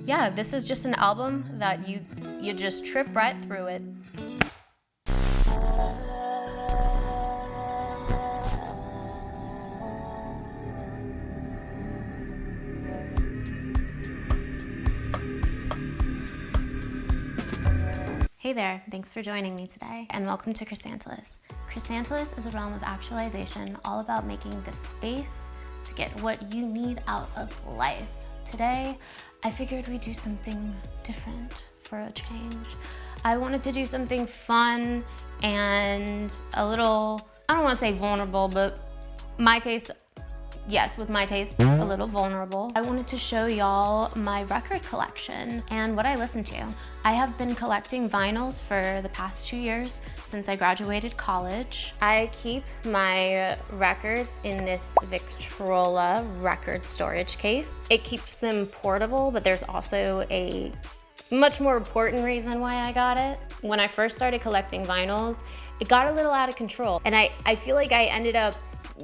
yeah, this is just an album that you just trip right through it. Hey there, thanks for joining me today, and welcome to Chrysanthus. Chrysanthus is a realm of actualization all about making the space to get what you need out of life. Today, I figured we'd do something different for a change. I wanted to do something fun and a little, I don't want to say vulnerable, but my taste, yes, with my taste, a little vulnerable. I wanted to show y'all my record collection and what I listen to. I have been collecting vinyls for the past 2 years since I graduated college. I keep my records in this Victrola record storage case. It keeps them portable, but there's also a much more important reason why I got it. When I first started collecting vinyls, it got a little out of control. And I feel like I ended up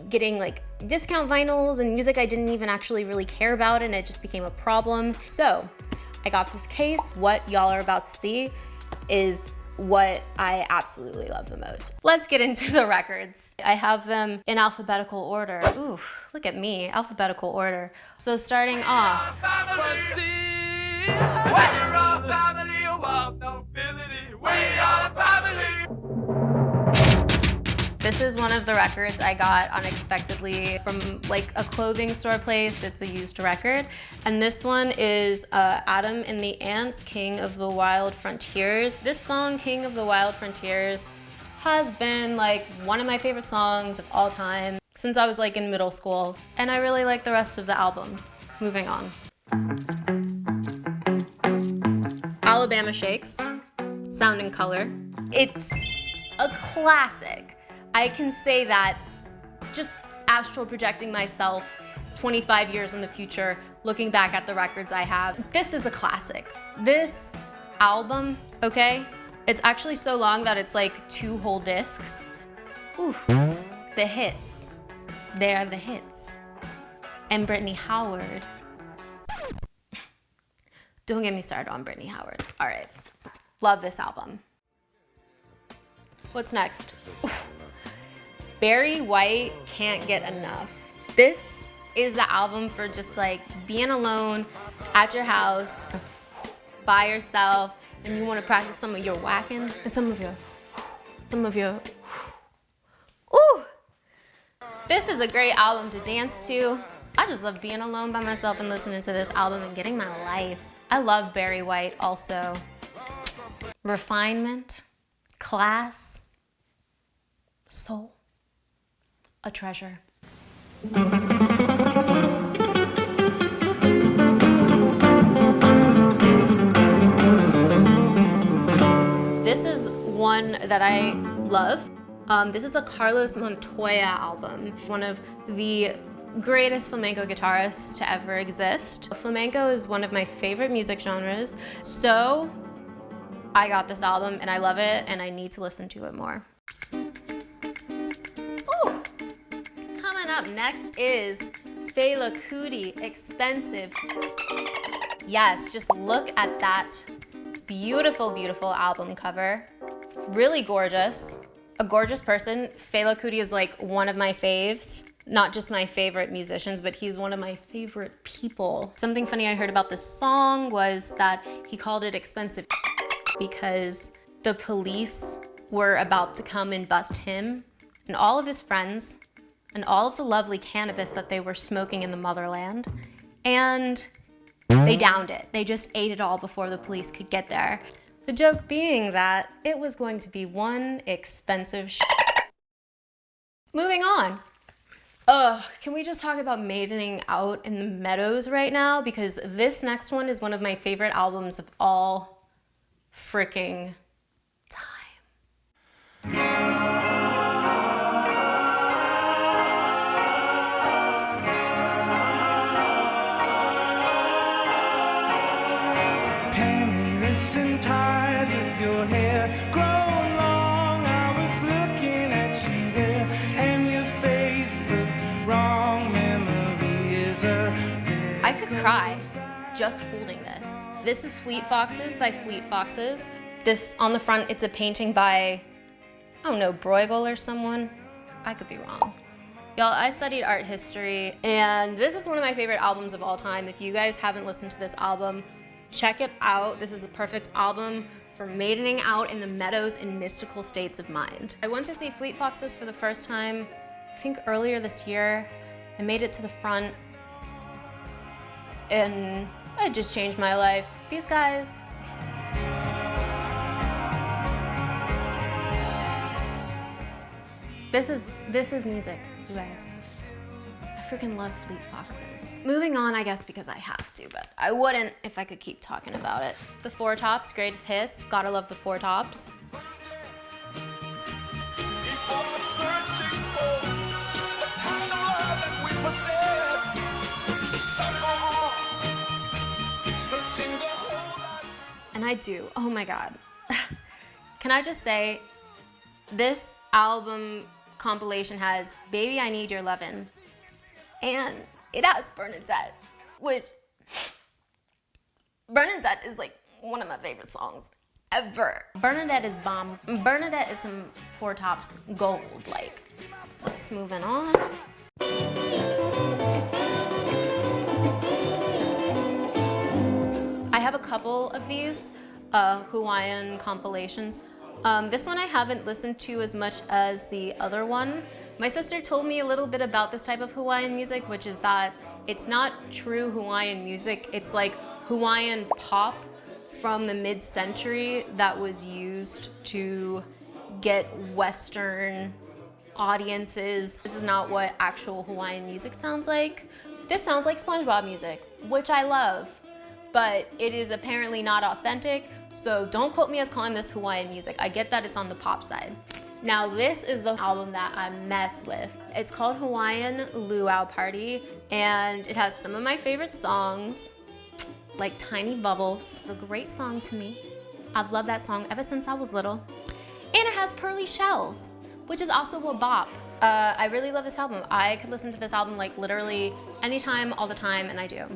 getting like discount vinyls and music I didn't even actually really care about, and it just became a problem. So I got this case. What y'all are about to see is what I absolutely love the most. Let's get into the records. I have them in alphabetical order. Ooh, look at me, alphabetical order. So starting off. This is one of the records I got unexpectedly from like a clothing store place. It's a used record. And this one is Adam and the Ants, King of the Wild Frontiers. This song, King of the Wild Frontiers, has been like one of my favorite songs of all time since I was like in middle school. And I really like the rest of the album. Moving on. Alabama Shakes, Sound and Color. It's a classic. I can say that just astral projecting myself 25 years in the future, looking back at the records I have. This is a classic. This album, okay, it's actually so long that it's like 2 whole discs. Oof, the hits. They are the hits. And Brittany Howard. Don't get me started on Brittany Howard. All right, love this album. What's next? Barry White, Can't Get Enough. This is the album for just like being alone at your house by yourself, and you want to practice some of your whacking and some of your ooh. This is a great album to dance to. I just love being alone by myself and listening to this album and getting my life. I love Barry White also. Refinement, class, soul. A treasure. This is one that I love. This is a Carlos Montoya album, one of the greatest flamenco guitarists to ever exist. Flamenco is one of my favorite music genres, so I got this album and I love it and I need to listen to it more. Up next is Fela Kuti, Expensive. Yes, just look at that beautiful, beautiful album cover. Really gorgeous. A gorgeous person. Fela Kuti is like one of my faves. Not just my favorite musicians, but he's one of my favorite people. Something funny I heard about this song was that he called it Expensive because the police were about to come and bust him and all of his friends and all of the lovely cannabis that they were smoking in the motherland, and they downed it. They just ate it all before the police could get there. The joke being that it was going to be one expensive Moving on. Can we just talk about maidening out in the meadows right now? Because this next one is one of my favorite albums of all freaking time. And tired with your hair growing long, I was looking at you there, and your face looked wrong. Memory is a I could cry. just holding this. This is Fleet Foxes by Fleet Foxes. This, on the front, it's a painting by, I don't know, Bruegel or someone. I could be wrong. Y'all, I studied art history, and this is one of my favorite albums of all time. If you guys haven't listened to this album, check it out. This is a perfect album for maidening out in the meadows in mystical states of mind. I went to see Fleet Foxes for the first time, I think earlier this year. I made it to the front, and it just changed my life. These guys, this is music, you guys. I freaking love Fleet Foxes. Moving on, I guess, because I have to, but I wouldn't if I could keep talking about it. The Four Tops, greatest hits. Gotta love the Four Tops. And I do, oh my God. Can I just say, this album compilation has Baby I Need Your Lovin', and it has Bernadette, which Bernadette is like one of my favorite songs ever. Bernadette is bomb. Bernadette is some Four Tops gold, like. Let's moving on. I have a couple of these Hawaiian compilations. This one I haven't listened to as much as the other one. My sister told me a little bit about this type of Hawaiian music, which is that it's not true Hawaiian music. It's like Hawaiian pop from the mid-century that was used to get Western audiences. This is not what actual Hawaiian music sounds like. This sounds like SpongeBob music, which I love, but it is apparently not authentic, so don't quote me as calling this Hawaiian music. I get that it's on the pop side. Now this is the album that I mess with. It's called Hawaiian Luau Party, and it has some of my favorite songs, like Tiny Bubbles, a great song to me. I've loved that song ever since I was little. And it has Pearly Shells, which is also a bop. I really love this album. I could listen to this album like literally anytime, all the time, and I do.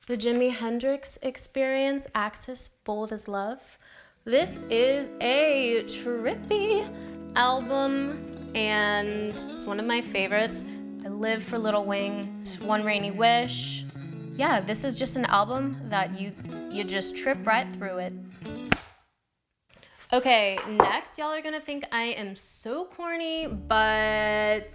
The Jimi Hendrix Experience, Axis Bold as Love. This is a trippy album, and it's one of my favorites. I Live for Little Wing, One Rainy Wish. Yeah, this is just an album that you just trip right through it. Okay, next y'all are gonna think I am so corny, but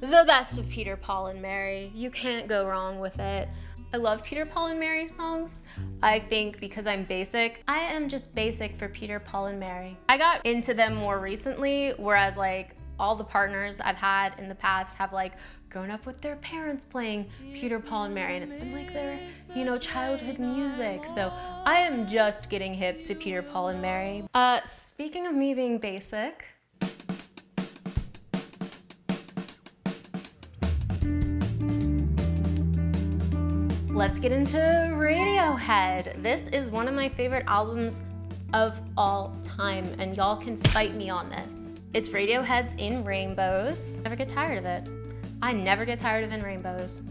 the best of Peter, Paul, and Mary. You can't go wrong with it. I love Peter, Paul, and Mary songs. I think because I'm basic, I am just basic for Peter, Paul, and Mary. I got into them more recently, whereas like all the partners I've had in the past have like grown up with their parents playing Peter, Paul, and Mary, and it's been like their, you know, childhood music. So I am just getting hip to Peter, Paul, and Mary. Speaking of me being basic, let's get into Radiohead. This is one of my favorite albums of all time, and y'all can fight me on this. It's Radiohead's In Rainbows. Never get tired of it. I never get tired of In Rainbows.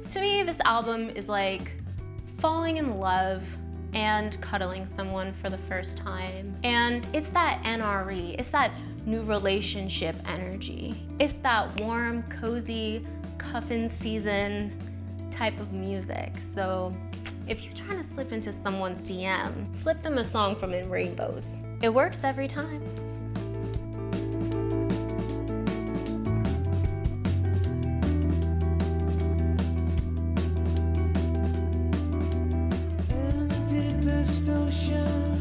To me, this album is like falling in love and cuddling someone for the first time. And it's that NRE, it's that new relationship energy. It's that warm, cozy, cuffin' season type of music. So if you're trying to slip into someone's DM, slip them a song from In Rainbows. It works every time. In the deepest ocean